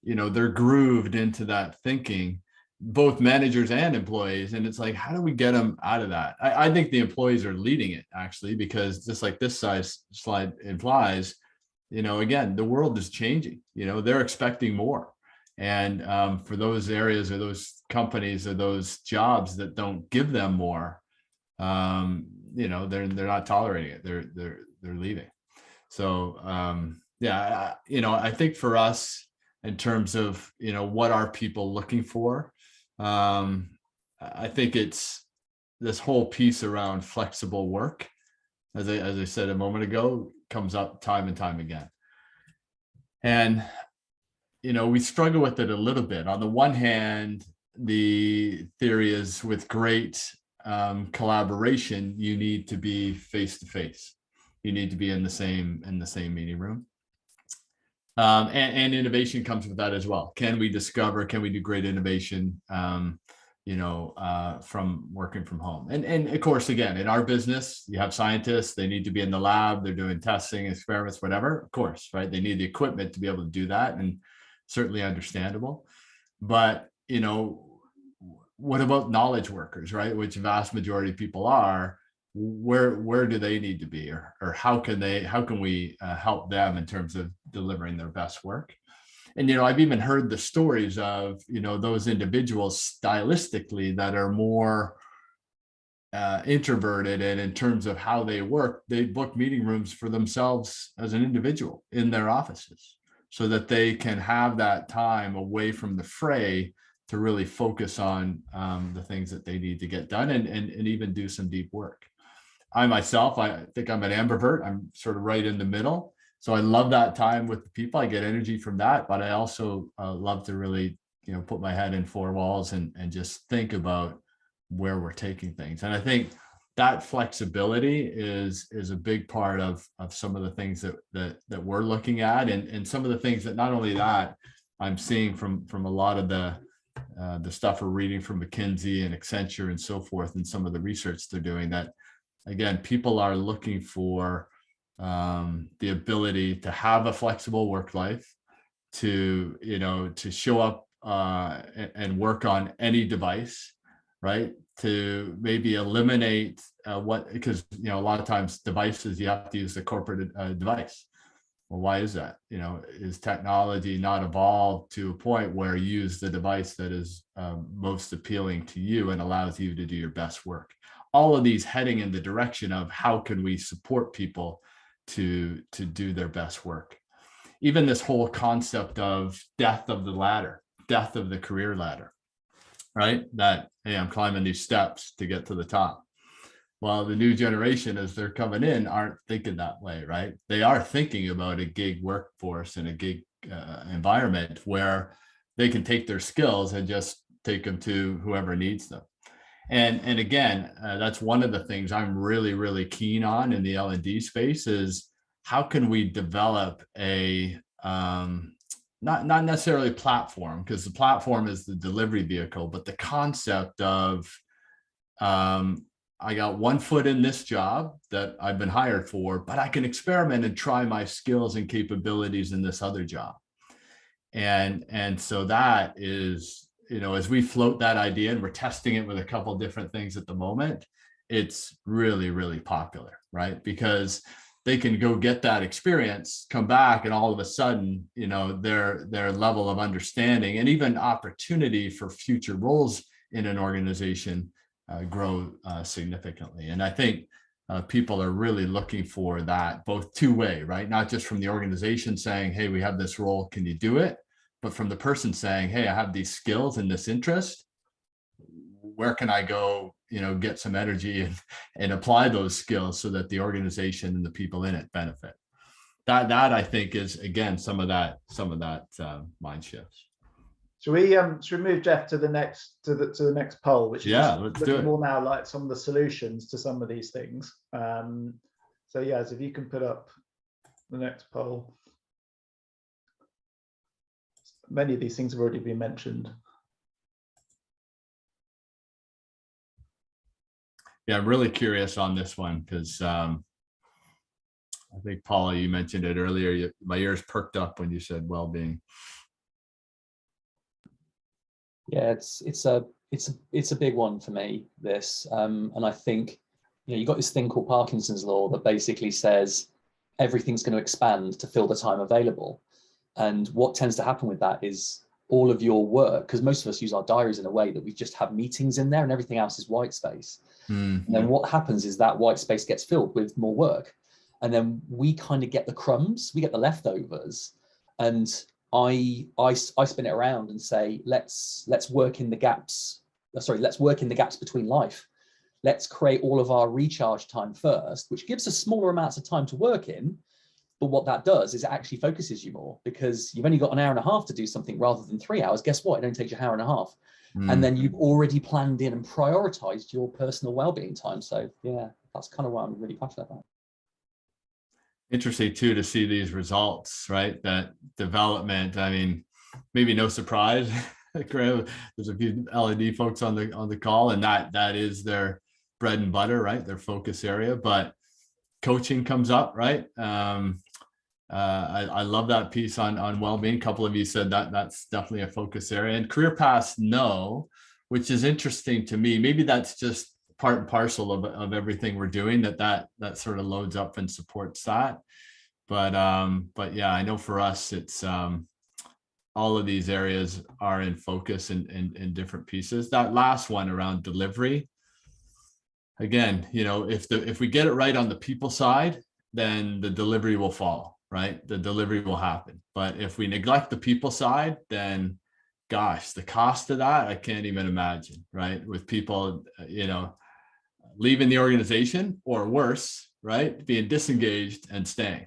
they're grooved into that thinking, both managers and employees. And it's like, how do we get them out of that? I think the employees are leading it, actually, because just like this slide implies, again, the world is changing, they're expecting more. And for those areas or those companies or those jobs that don't give them more, you know, they're not tolerating it. They're leaving. So yeah, you know, I think for us, in terms of, you know, what are people looking for, I think it's this whole piece around flexible work, as I said a moment ago, comes up time and time again. And, you know, we struggle with it a little bit. On the one hand, the theory is with great collaboration, you need to be face to face. You need to be in the same meeting room. And innovation comes with that as well. Can we do great innovation, you know, from working from home? And of course, again, in our business, you have scientists, they need to be in the lab, they're doing testing, experiments, whatever, of course, right? They need the equipment to be able to do that, and certainly understandable. But, you know, what about knowledge workers, right? Which vast majority of people are. Where do they need to be, or how can we help them in terms of delivering their best work? And, you know, I've even heard the stories of, you know, those individuals stylistically that are more introverted, and in terms of how they work, they book meeting rooms for themselves as an individual in their offices, so that they can have that time away from the fray to really focus on the things that they need to get done, and even do some deep work. I myself, I think I'm an ambivert. I'm sort of right in the middle. So I love that time with the people. I get energy from that, but I also love to really, you know, put my head in four walls and just think about where we're taking things. And I think that flexibility is a big part of some of the things that we're looking at, and some of the things that, not only that, I'm seeing from a lot of the stuff we're reading from McKinsey and Accenture and so forth, and some of the research they're doing, that again, people are looking for the ability to have a flexible work life, to, you know, to show up and work on any device, right? To maybe eliminate because, you know, a lot of times devices, you have to use the corporate device. Well, why is that? You know, is technology not evolved to a point where you use the device that is most appealing to you and allows you to do your best work? All of these heading in the direction of how can we support people to do their best work. Even this whole concept of death of the ladder, death of the career ladder, right? That, hey, I'm climbing these steps to get to the top. Well, the new generation, as they're coming in, aren't thinking that way, right? They are thinking about a gig workforce and a gig environment where they can take their skills and just take them to whoever needs them. And again, that's one of the things I'm really, really keen on in the L&D space, is how can we develop a, not necessarily platform, because the platform is the delivery vehicle, but the concept of, I got one foot in this job that I've been hired for, but I can experiment and try my skills and capabilities in this other job. And so that is, you know, as we float that idea, and we're testing it with a couple different things at the moment, it's really, really popular, right? Because they can go get that experience, come back, and all of a sudden, you know, their level of understanding and even opportunity for future roles in an organization grow significantly. And I think people are really looking for that, both two-way, right? Not just from the organization saying, hey, we have this role, can you do it? But from the person saying, hey, I have these skills and this interest, where can I go, you know, get some energy and apply those skills so that the organization and the people in it benefit. That I think is, again, some of that mind shifts. Should we move, Geoff, to the next poll, which is looking more now like some of the solutions to some of these things. So yeah, if you can put up the next poll. Many of these things have already been mentioned. Yeah, I'm really curious on this one, because I think, Paula, you mentioned it earlier. My ears perked up when you said well-being. Yeah, it's a big one for me, this, and I think, you know, you've got this thing called Parkinson's law that basically says everything's going to expand to fill the time available. And what tends to happen with that is all of your work, because most of us use our diaries in a way that we just have meetings in there and everything else is white space. And then what happens is that white space gets filled with more work. And then we kind of get the crumbs, we get the leftovers. And I spin it around and say, let's work in the gaps. Sorry, let's work in the gaps between life. Let's create all of our recharge time first, which gives us smaller amounts of time to work in. But what that does is it actually focuses you more, because you've only got an hour and a half to do something rather than 3 hours. Guess what? It only takes you an hour and a half. And then you've already planned in and prioritized your personal well-being time. So yeah, that's kind of what I'm really passionate about. Interesting too to see these results, right? That development. I mean, maybe no surprise. There's a few LED folks on the call, and that is their bread and butter, right? Their focus area. But coaching comes up, right? I love that piece on well-being. A couple of you said that's definitely a focus area, and career paths, no, which is interesting to me. Maybe that's just part and parcel of everything we're doing, that sort of loads up and supports that. But yeah, I know for us, it's all of these areas are in focus in different pieces. That last one around delivery, again, if we get it right on the people side, then the delivery will follow, right? The delivery will happen. But if we neglect the people side, then gosh, the cost of that, I can't even imagine, right? With people, leaving the organization, or worse, right? Being disengaged and staying.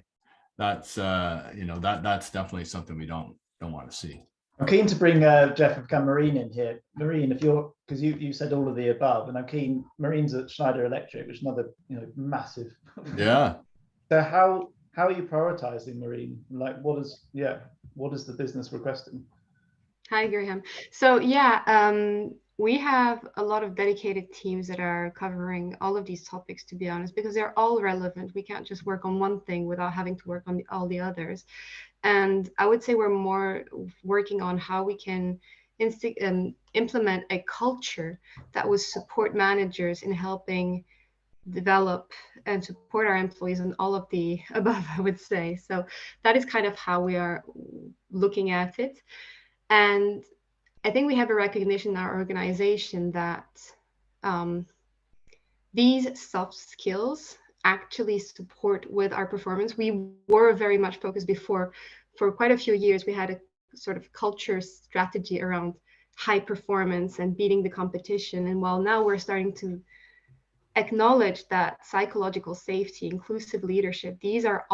That's, that's definitely something we don't want to see. I'm keen to bring Geoff and Maureen in here. Maureen, because you said all of the above, and I'm keen. Maureen's at Schneider Electric, which is another massive. Yeah. So how are you prioritizing, Maureen? Like, what is the business requesting? Hi, Graham. So we have a lot of dedicated teams that are covering all of these topics, to be honest, because they're all relevant. We can't just work on one thing without having to work on all the others. And I would say we're more working on how we can implement a culture that would support managers in helping develop and support our employees and all of the above, I would say. So that is kind of how we are looking at it. And I think we have a recognition in our organization that these soft skills actually support with our performance. We were very much focused before. For quite a few years, we had a sort of culture strategy around high performance and beating the competition. And while now we're starting to acknowledge that psychological safety, inclusive leadership, these are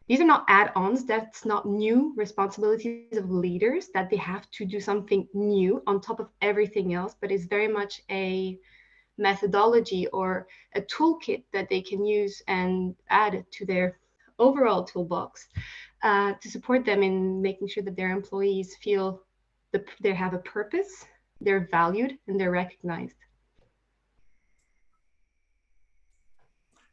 not add-ons. That's not new responsibilities of leaders, that they have to do something new on top of everything else, but it's very much a methodology or a toolkit that they can use and add to their overall toolbox to support them in making sure that their employees feel they have a purpose, they're valued, and they're recognized.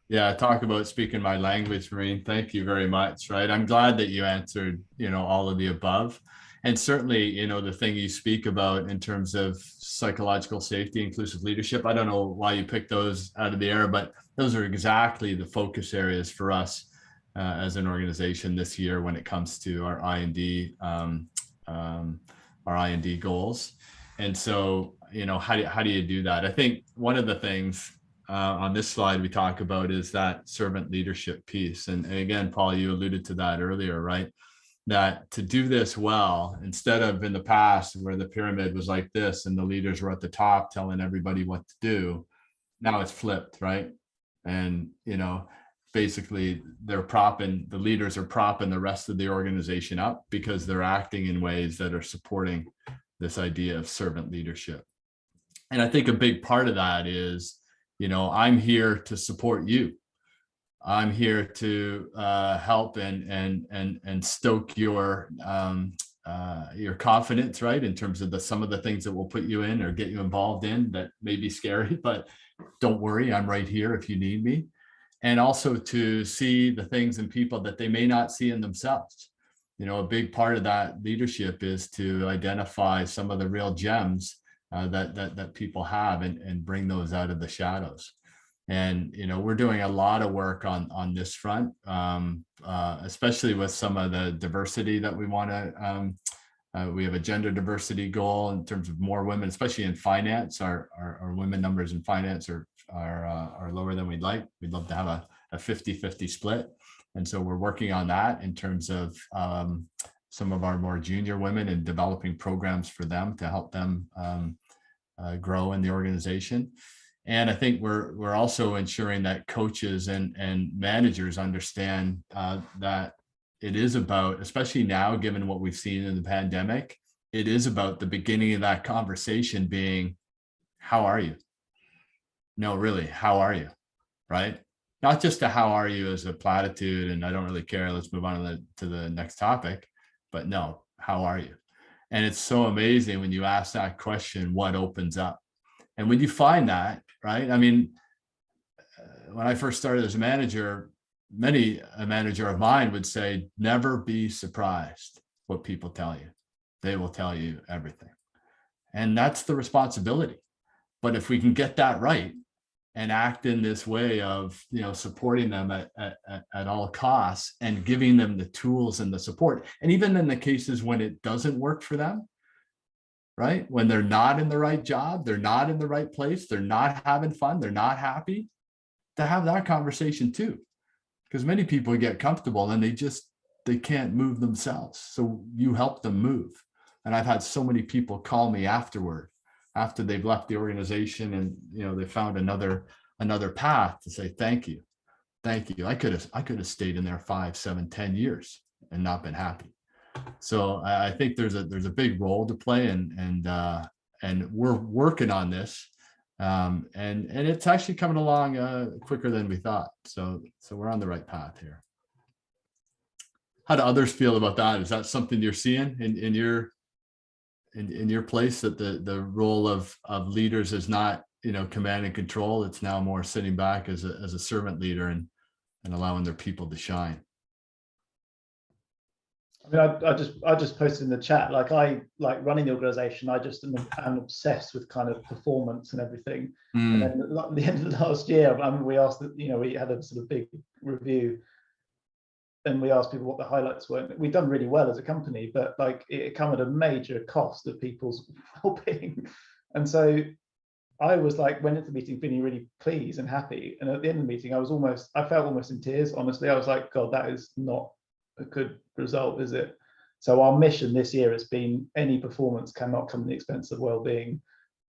Yeah, talk about speaking my language, Maureen. Thank you very much. Right. I'm glad that you answered, all of the above. And certainly, the thing you speak about in terms of psychological safety, inclusive leadership, I don't know why you picked those out of the air, but those are exactly the focus areas for us as an organization this year when it comes to our I&D goals. And so, how do you do that? I think one of the things on this slide we talk about is that servant leadership piece. And again, Paul, you alluded to that earlier, right? That to do this well, instead of in the past where the pyramid was like this and the leaders were at the top telling everybody what to do, now it's flipped, right? And, basically the leaders are propping the rest of the organization up because they're acting in ways that are supporting this idea of servant leadership. And I think a big part of that is, I'm here to support you. I'm here to help and stoke your confidence, right? In terms of some of the things that will put you in or get you involved in that may be scary, but don't worry, I'm right here if you need me. And also to see the things in people that they may not see in themselves. A big part of that leadership is to identify some of the real gems that people have and bring those out of the shadows. And we're doing a lot of work on this front, especially with some of the diversity that we want to We have a gender diversity goal in terms of more women, especially in finance. Our women numbers in finance are lower than we'd like. We'd love to have a 50-50 split. And so we're working on that in terms of some of our more junior women and developing programs for them to help them grow in the organization. And I think we're also ensuring that coaches and managers understand that it is about, especially now, given what we've seen in the pandemic, it is about the beginning of that conversation being, how are you? No, really, how are you? Right? Not just a how are you as a platitude and I don't really care, let's move on to the next topic, but no, how are you? And it's so amazing when you ask that question, what opens up. And when you find that, right? I mean, when I first started as a manager, a manager of mine would say, never be surprised what people tell you. They will tell you everything. And that's the responsibility. But if we can get that right and act in this way of, supporting them at all costs and giving them the tools and the support, and even in the cases when it doesn't work for them, right? When they're not in the right job, they're not in the right place, they're not having fun, they're not happy, to have that conversation too. Because many people get comfortable and they can't move themselves. So you help them move. And I've had so many people call me afterward, after they've left the organization and they found another path, to say, thank you. I could have stayed in there 5, 7, 10 years and not been happy. So I think there's a big role to play, and we're working on this. And it's actually coming along quicker than we thought. So we're on the right path here. How do others feel about that? Is that something you're seeing in your place, that the role of leaders is not, command and control? It's now more sitting back as a servant leader and allowing their people to shine. I mean, I just posted in the chat, like running the organization, I just am obsessed with kind of performance and everything. And then at the end of the last year, I mean, we asked that, we had a sort of big review and we asked people what the highlights were. We've done really well as a company, but like it come at a major cost of people's well-being. And so I was like, went into the meeting feeling really pleased and happy. And at the end of the meeting, I felt almost in tears, honestly. I was like, God, that is not a good result, is it? So our mission this year has been, any performance cannot come at the expense of well-being.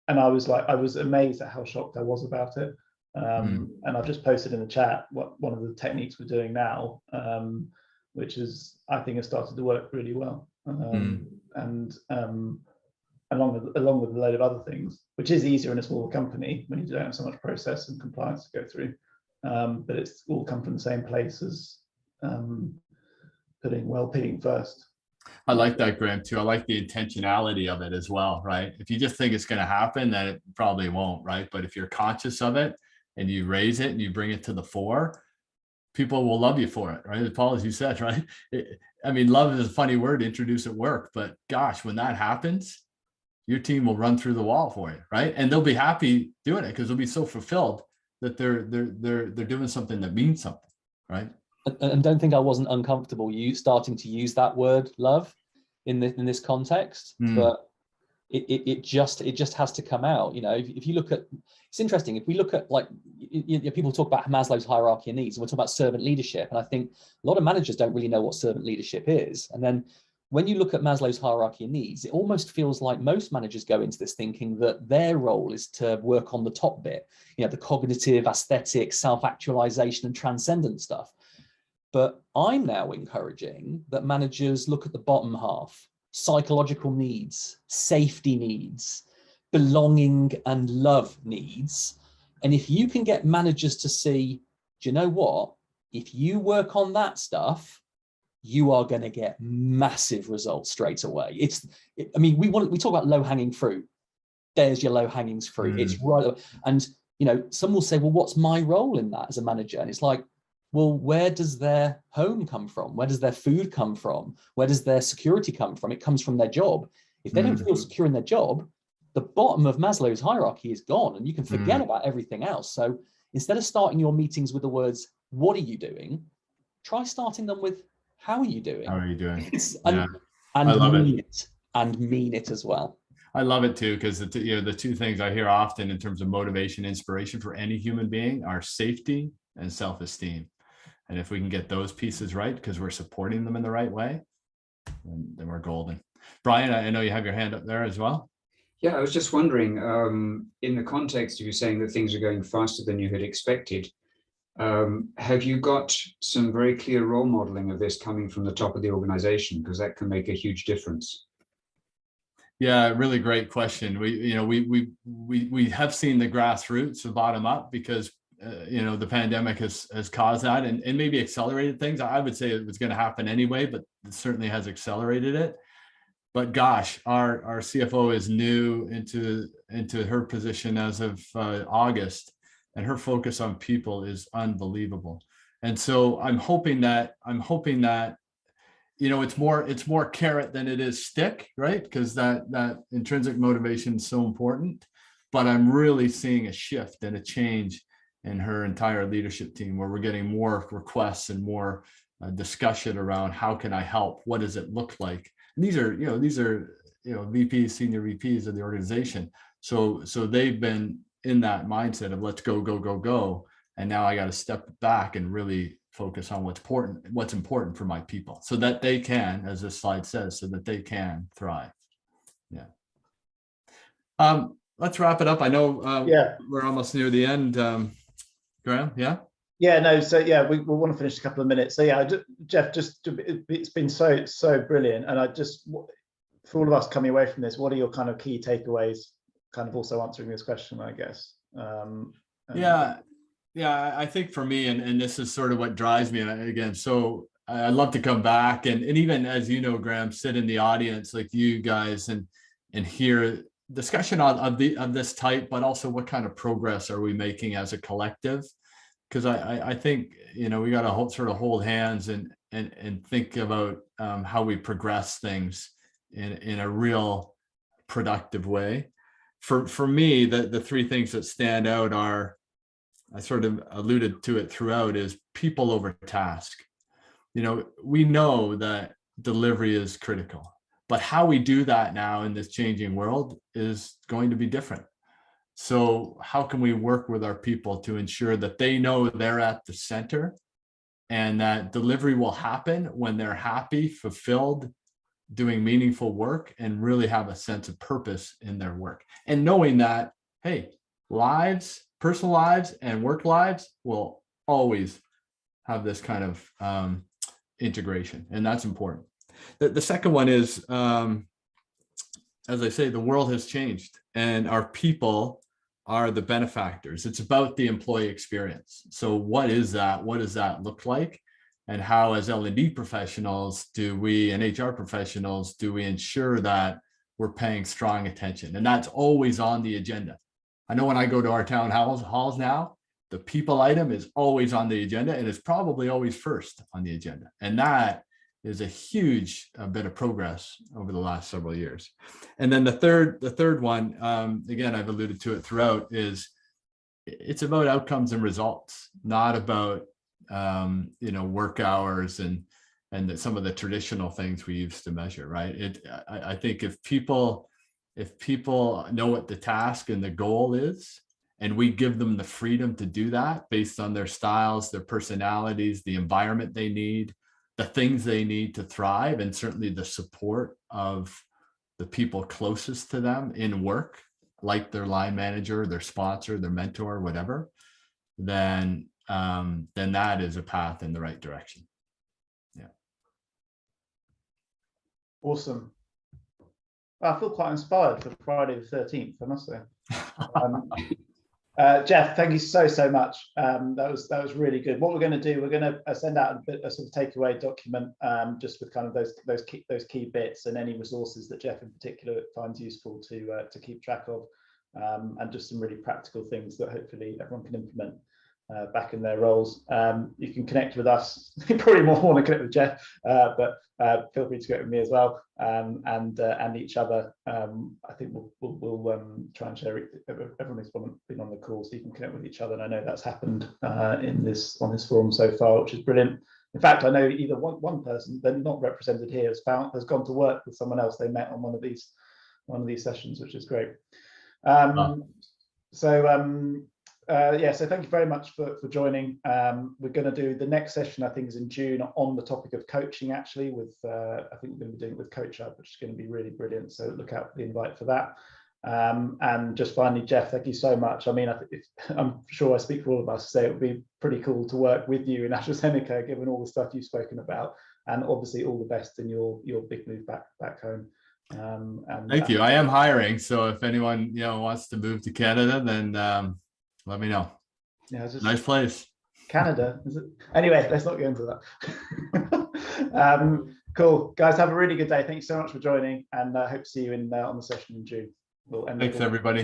And I was amazed at how shocked I was about it. And I've just posted in the chat what one of the techniques we're doing now, which is, I think, has started to work really well. And along with a load of other things, which is easier in a smaller company when you don't have so much process and compliance to go through. But it's all come from the same place as putting well-being first. I like that, Graham, too. I like the intentionality of it as well, right? If you just think it's going to happen, then it probably won't, right? But if you're conscious of it and you raise it and you bring it to the fore, people will love you for it, right? Paul, as you said, right? I mean, love is a funny word to introduce at work, but gosh, when that happens, your team will run through the wall for you, right? And they'll be happy doing it because they'll be so fulfilled that they're doing something that means something, right? And don't think I wasn't uncomfortable starting to use that word love in this context, but it just has to come out. If you look at, it's interesting, if we look at, like, people talk about Maslow's hierarchy of needs, and we're talking about servant leadership, and I think a lot of managers don't really know what servant leadership is. And then when you look at Maslow's hierarchy of needs, it almost feels like most managers go into this thinking that their role is to work on the top bit, the cognitive, aesthetic, self-actualization and transcendent stuff. But I'm now encouraging that managers look at the bottom half: psychological needs, safety needs, belonging and love needs. And if you can get managers to see, do you know what? If you work on that stuff, you are going to get massive results straight away. We talk about low-hanging fruit. There's your low-hanging fruit. It's right. And, some will say, well, what's my role in that as a manager? And it's like, well, where does their home come from? Where does their food come from? Where does their security come from? It comes from their job. If they don't feel secure in their job, the bottom of Maslow's hierarchy is gone and you can forget about everything else. So instead of starting your meetings with the words, what are you doing? Try starting them with, how are you doing? How are you doing? And I love mean it. and mean it as well. I love it too, because the two things I hear often in terms of motivation, inspiration for any human being are safety and self-esteem. And if we can get those pieces right, because we're supporting them in the right way, then we're golden. Brian, I know you have your hand up there as well. Yeah, I was just wondering, in the context of you saying that things are going faster than you had expected, have you got some very clear role modeling of this coming from the top of the organization? Because that can make a huge difference. Yeah, really great question. We have seen the grassroots, the bottom up, because the pandemic has caused that and maybe accelerated things. I would say it was going to happen anyway, but it certainly has accelerated it. But gosh, our CFO is new into her position as of August, and her focus on people is unbelievable. And so I'm hoping that it's more carrot than it is stick, right? Because that intrinsic motivation is so important. But I'm really seeing a shift and a change in her entire leadership team, where we're getting more requests and more discussion around how can I help? What does it look like? And these are VPs, senior VPs of the organization. So they've been in that mindset of let's go. And now I got to step back and really focus on what's important for my people, so that they can, as this slide says, so that they can thrive. Yeah. Let's wrap it up. I know we're almost near the end. Graham, yeah. Yeah, no, so yeah, we want to finish a couple of minutes. So yeah, Geoff, it's been so brilliant. And I just, for all of us coming away from this, what are your kind of key takeaways? Kind of also answering this question, I guess. Yeah, I think for me, and this is sort of what drives me, and again, so I'd love to come back and even, as you know, Graham, sit in the audience like you guys and hear discussion of this type, but also what kind of progress are we making as a collective? Because I think, we got to sort of hold hands and think about how we progress things in a real productive way. For me, the three things that stand out are, I sort of alluded to it throughout, is people over task. We know that delivery is critical, but how we do that now in this changing world is going to be different. So how can we work with our people to ensure that they know they're at the center and that delivery will happen when they're happy, fulfilled, doing meaningful work, and really have a sense of purpose in their work, and knowing that, hey, personal lives and work lives will always have this kind of integration, and that's important. The second one is, as I say, the world has changed and our people are the benefactors. It's about the employee experience. So what is that? What does that look like? And how, as L&D professionals, and HR professionals, do we ensure that we're paying strong attention? And that's always on the agenda. I know when I go to our town halls now, the people item is always on the agenda, and it's probably always first on the agenda. And that is a huge bit of progress over the last several years. And then the third one, again, I've alluded to it throughout, is it's about outcomes and results, not about work hours and some of the traditional things we used to measure, right? I think if people know what the task and the goal is, and we give them the freedom to do that based on their styles, their personalities, the environment they need, the things they need to thrive, and certainly the support of the people closest to them in work, like their line manager, their sponsor, their mentor, whatever, then that is a path in the right direction. Yeah. Awesome. I feel quite inspired for Friday the 13th, I must say. Geoff, thank you so much. That was really good. What we're going to do, we're going to send out a sort of takeaway document, just with kind of those key bits and any resources that Geoff in particular finds useful to keep track of, and just some really practical things that hopefully everyone can implement back in their roles. You can connect with us. You probably more want to connect with Geoff, but feel free to connect with me as well, and each other. I think we'll try and share it. Everyone's been on the call, so you can connect with each other. And I know that's happened on this forum so far, which is brilliant. In fact, I know either one person, they're not represented here, has gone to work with someone else they met on one of these sessions, which is great. So thank you very much for joining. We're going to do the next session, I think, is in June, on the topic of coaching, actually, with I think we're going to be doing it with Coach Hub, which is going to be really brilliant. So look out for the invite for that. And just finally, Geoff, thank you so much. I mean, I'm sure I speak for all of us to say it would be pretty cool to work with you in AstraZeneca, given all the stuff you've spoken about, and obviously all the best in your big move back home. Thank you. I am hiring, so if anyone wants to move to Canada, then let me know. Yeah, nice place. Canada, is it? Anyway, let's not get into that. Cool, guys. Have a really good day. Thank you so much for joining, and I hope to see you on the session in June. Thanks, everybody.